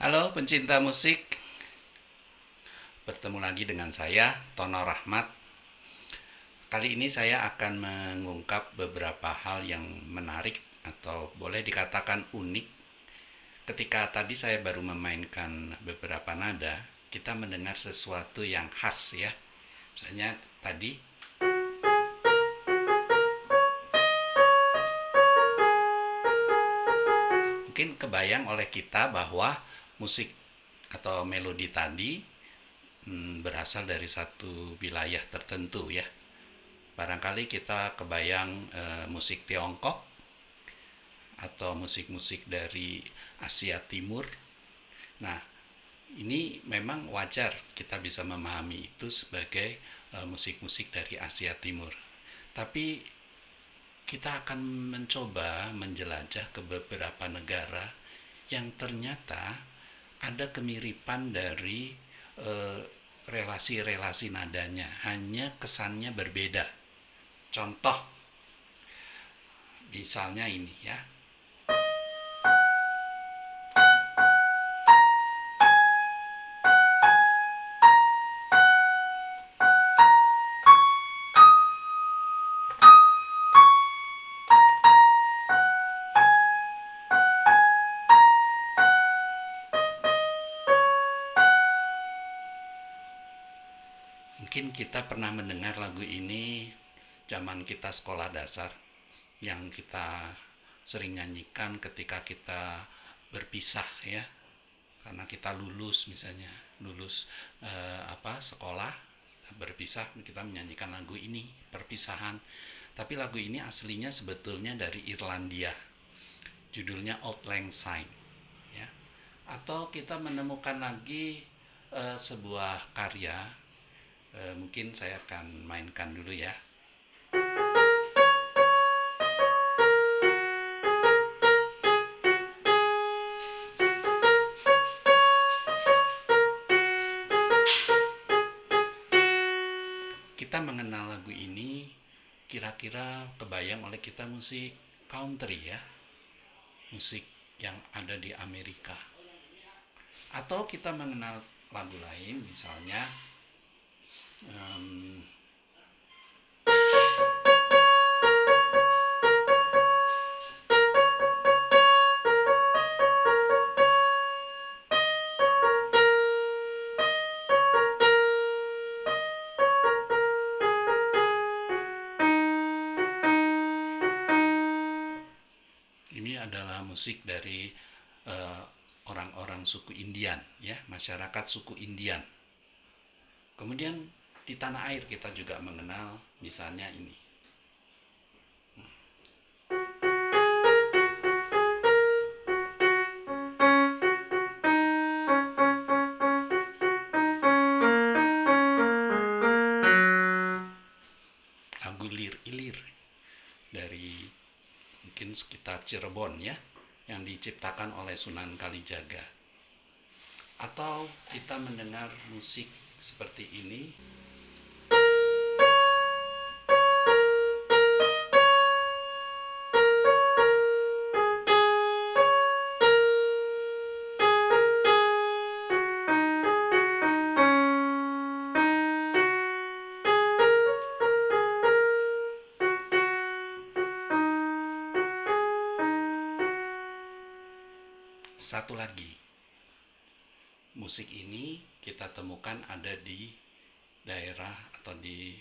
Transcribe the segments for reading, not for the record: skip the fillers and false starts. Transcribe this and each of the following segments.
Halo pencinta musik, bertemu lagi dengan saya, Tono Rahmat. Kali ini saya akan mengungkap beberapa hal yang menarik atau boleh dikatakan unik. Ketika tadi saya baru memainkan beberapa nada, kita mendengar sesuatu yang khas ya. Misalnya tadi mungkin kebayang oleh kita bahwa musik atau melodi tadi berasal dari satu wilayah tertentu ya. Barangkali kita kebayang musik Tiongkok atau musik-musik dari Asia Timur. Nah, ini memang wajar kita bisa memahami itu sebagai musik-musik dari Asia Timur. Tapi kita akan mencoba menjelajah ke beberapa negara yang ternyata ada kemiripan dari eh, relasi-relasi nadanya, hanya kesannya berbeda. Contoh, misalnya ini ya. Mungkin kita pernah mendengar lagu ini zaman kita sekolah dasar, yang kita sering nyanyikan ketika kita berpisah ya, karena kita lulus misalnya, lulus sekolah, kita berpisah, kita menyanyikan lagu ini perpisahan. Tapi lagu ini aslinya sebetulnya dari Irlandia, judulnya Auld Lang Syne ya. Atau kita menemukan lagi sebuah karya, mungkin saya akan mainkan dulu ya. Kita mengenal lagu ini kira-kira kebayang oleh kita musik country ya, musik yang ada di Amerika. Atau kita mengenal lagu lain, misalnya um, ini adalah musik dari orang-orang suku Indian ya, masyarakat suku Indian. Kemudian di tanah air kita juga mengenal misalnya ini. Lagu Lir-Ilir dari mungkin sekitar Cirebon ya, yang diciptakan oleh Sunan Kalijaga. Atau kita mendengar musik seperti ini. Satu lagi, musik ini kita temukan ada di daerah atau di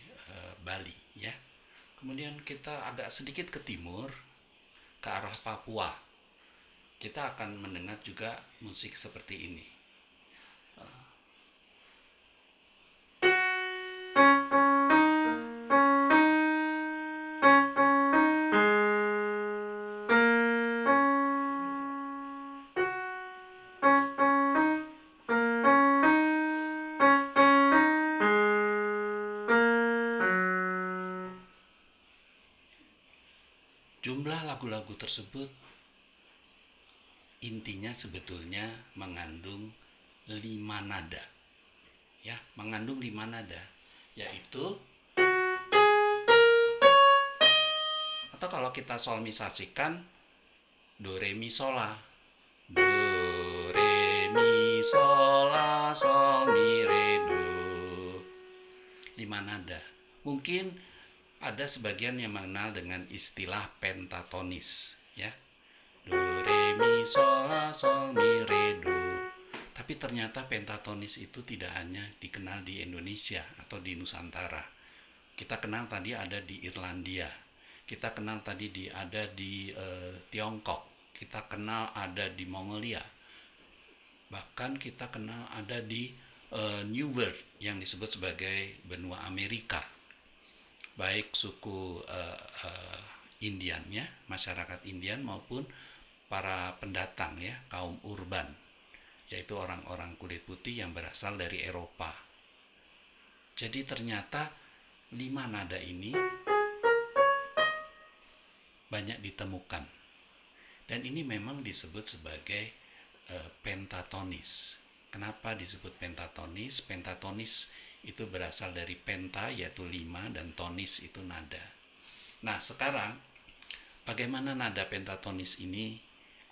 Bali ya. Kemudian kita agak sedikit ke timur, ke arah Papua, kita akan mendengar juga musik seperti ini. Jumlah lagu-lagu tersebut intinya sebetulnya mengandung 5 nada. Ya, mengandung 5 nada, yaitu atau kalau kita solmisasikan do re mi sol la. Do re mi sol, mi, re, do. 5 nada. Mungkin ada sebagian yang mengenal dengan istilah pentatonis, ya. Do, re, mi, sol, la, sol, mi, re, do. Tapi ternyata pentatonis itu tidak hanya dikenal di Indonesia atau di Nusantara. Kita kenal tadi ada di Irlandia. Kita kenal tadi ada di Tiongkok. Kita kenal ada di Mongolia. Bahkan kita kenal ada di New World yang disebut sebagai benua Amerika. Baik suku Indiannya, masyarakat Indian maupun para pendatang, ya, kaum urban, yaitu orang-orang kulit putih yang berasal dari Eropa. Jadi ternyata 5 nada ini banyak ditemukan. Dan ini memang disebut sebagai pentatonis. Kenapa disebut pentatonis? Pentatonis itu berasal dari penta, yaitu 5, dan tonis itu nada. Nah, sekarang bagaimana nada pentatonis ini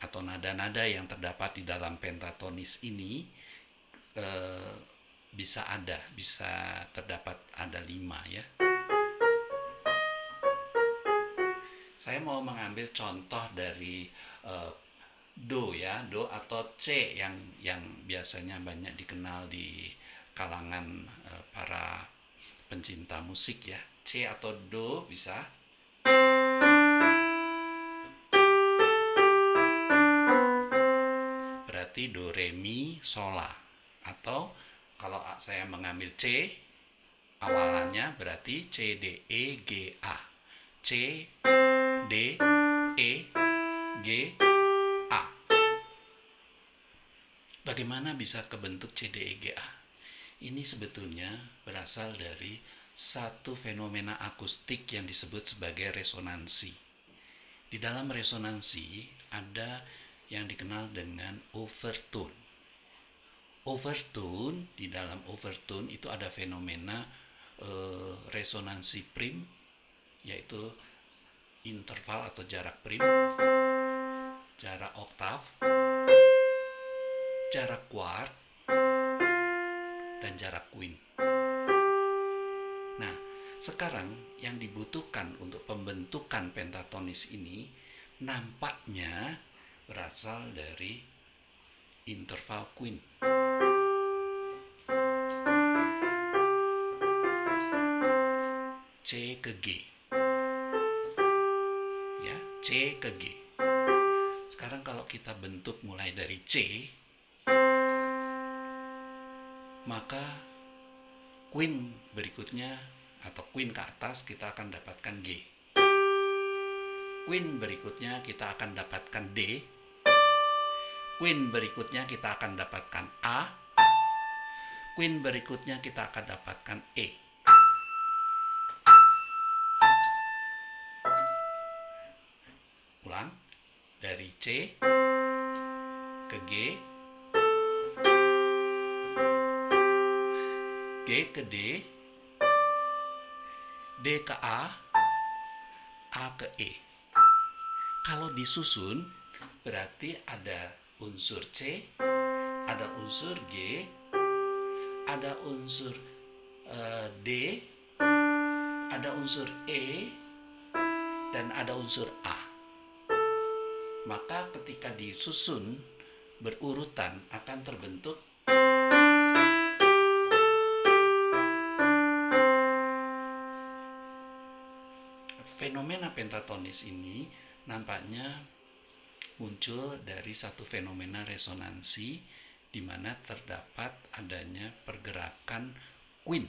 atau nada-nada yang terdapat di dalam pentatonis ini bisa terdapat ada 5, ya. Saya mau mengambil contoh dari do, ya, do atau C yang biasanya banyak dikenal di kalangan para pencinta musik, ya. C atau do bisa. Berarti do, re, mi, sol, la. Atau kalau saya mengambil C, awalannya berarti C, D, E, G, A. C, D, E, G, A. Bagaimana bisa kebentuk C, D, E, G, A? Ini sebetulnya berasal dari satu fenomena akustik yang disebut sebagai resonansi. Di dalam resonansi ada yang dikenal dengan overtone. Overtone, di dalam overtone itu ada fenomena resonansi prim, yaitu interval atau jarak prim, jarak oktav, jarak kuart, dan jarak quint. Nah, sekarang yang dibutuhkan untuk pembentukan pentatonis ini nampaknya berasal dari interval quint. C ke G. Ya, C ke G. Sekarang kalau kita bentuk mulai dari C, maka quint berikutnya atau quint ke atas kita akan dapatkan G. Quint berikutnya kita akan dapatkan D. Quint berikutnya kita akan dapatkan A. Quint berikutnya kita akan dapatkan E. Ulang, dari C ke G, G ke D, D ke A ke E. Kalau disusun berarti ada unsur C, ada unsur G, ada unsur D, ada unsur E, dan ada unsur A. Maka ketika disusun berurutan akan terbentuk fenomena pentatonis. Ini nampaknya muncul dari satu fenomena resonansi di mana terdapat adanya pergerakan quint,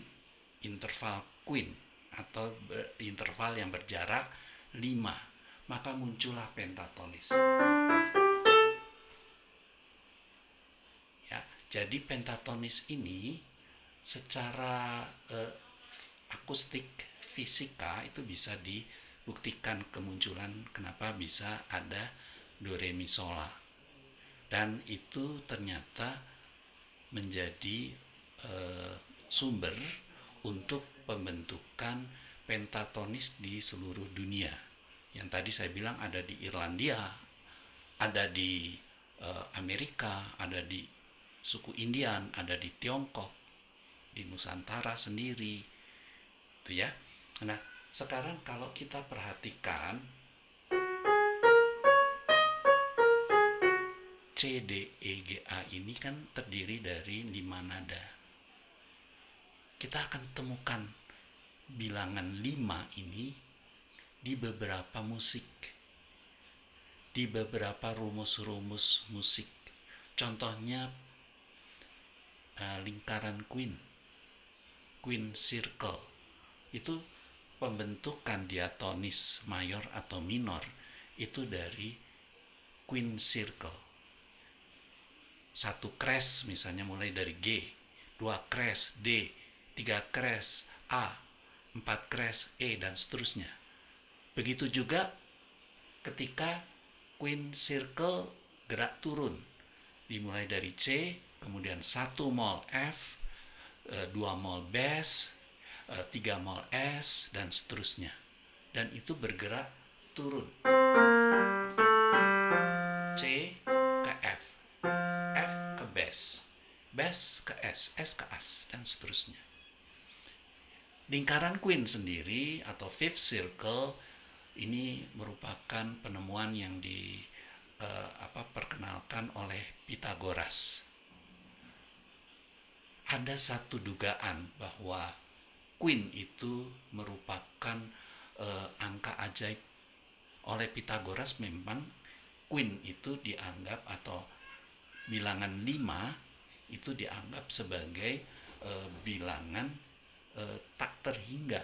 interval quint atau interval yang berjarak 5. Maka muncullah pentatonis. Ya, jadi pentatonis ini secara akustik fisika itu bisa dibuktikan kemunculan kenapa bisa ada do, re, mi, sol, la. Dan itu ternyata menjadi sumber untuk pembentukan pentatonis di seluruh dunia. Yang tadi saya bilang ada di Irlandia, ada di Amerika, ada di suku Indian, ada di Tiongkok, di Nusantara sendiri, itu ya. Nah, sekarang kalau kita perhatikan C, D, E, G, A ini kan terdiri dari 5 nada. Kita akan temukan bilangan 5 ini di beberapa musik, di beberapa rumus-rumus musik. Contohnya lingkaran Queen circle. Itu pembentukan diatonis mayor atau minor itu dari Queen circle. 1 crash misalnya mulai dari G, 2 crash D, 3 crash A, 4 crash E, dan seterusnya. Begitu juga ketika Queen circle gerak turun, dimulai dari C, kemudian 1 mol F, 2 mol bass, 3 mol S, dan seterusnya. Dan itu bergerak turun. C ke F, F ke bass, bass ke S ke As, dan seterusnya. Lingkaran Queen sendiri atau fifth circle ini merupakan penemuan yang diperkenalkan oleh Pythagoras. Ada satu dugaan bahwa Queen itu merupakan angka ajaib. Oleh Pythagoras memang Queen itu dianggap, atau bilangan 5 itu dianggap sebagai bilangan tak terhingga.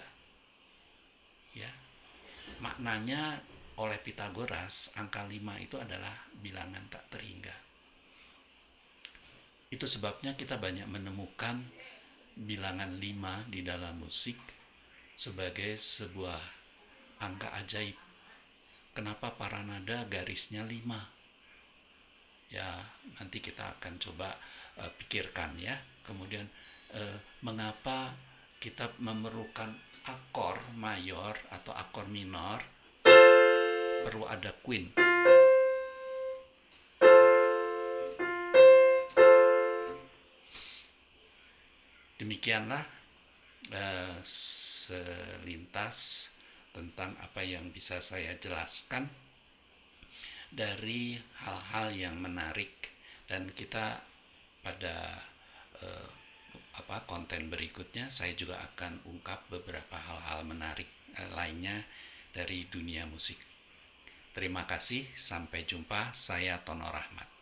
Ya. Maknanya oleh Pythagoras angka 5 itu adalah bilangan tak terhingga. Itu sebabnya kita banyak menemukan bilangan 5 di dalam musik sebagai sebuah angka ajaib. Kenapa para nada garisnya 5? Ya, nanti kita akan coba pikirkan ya. Kemudian mengapa kita memerlukan akor mayor atau akor minor, perlu ada Queen. Demikianlah selintas tentang apa yang bisa saya jelaskan dari hal-hal yang menarik, dan kita pada konten berikutnya saya juga akan ungkap beberapa hal-hal menarik lainnya dari dunia musik. Terima kasih, sampai jumpa. Saya Tono Rahmat.